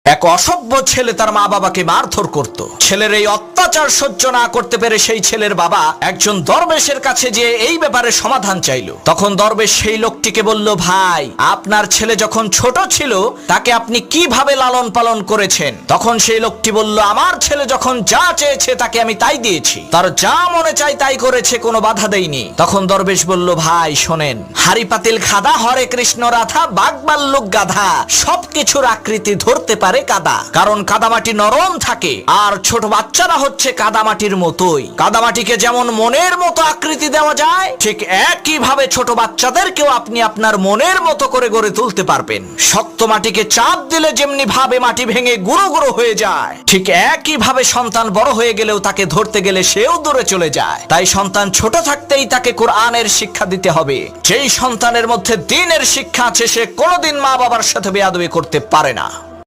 এক অসভ্য ছেলে তার মা বাবাকে মারধর করত। ছেলের এই অত্যাচার সহ্য না করতে পেরে সেই ছেলের বাবা একজন দরবেশের কাছে যেয়ে এই ব্যাপারে সমাধান চাইল। তখন দরবেশ সেই লোকটিকে বলল, ভাই, আপনার ছেলে যখন ছোট ছিল তাকে আপনি কিভাবে লালন পালন করেছেন? তখন সেই লোকটি বলল, আমার ছেলে যখন যা চেয়েছে তাকে আমি তাই দিয়েছি, তার যা মনে চাই তাই করেছে, কোনো বাধা দেইনি। তখন দরবেশ বলল, ভাই শোনেন, হাড়ি পাতিল খাদা, হরে কৃষ্ণ রাধা, বাঘবাল্লুক গাধা, সবকিছুর আকৃতি ধরতে পারে কাদা, কারণ কাদামাটি নরম থাকে, আর ছোট বাচ্চারা হচ্ছে কাদামাটির মতোই। কাদামাটিকে যেমন মনের মতো আকৃতি দেওয়া যায়, ঠিক একই ভাবে ছোট বাচ্চাদেরকেও আপনি আপনার মনের মতো করে গড়ে তুলতে পারবেন। শক্ত মাটিকে চাপ দিলে যেমনি ভাবে মাটি ভেঙে গুঁড়ো গুঁড়ো হয়ে যায়, ঠিক একই ভাবে সন্তান বড় হয়ে গেলেও তাকে ধরতে গেলে সেও দূরে চলে যায়। তাই সন্তান ছোট থাকতেই তাকে কোরআনের শিক্ষা দিতে হবে। যেই সন্তানের মধ্যে দ্বীনের শিক্ষা আছে সে কোনোদিন মা বাবার সাথে বেয়াদবি করতে পারে না।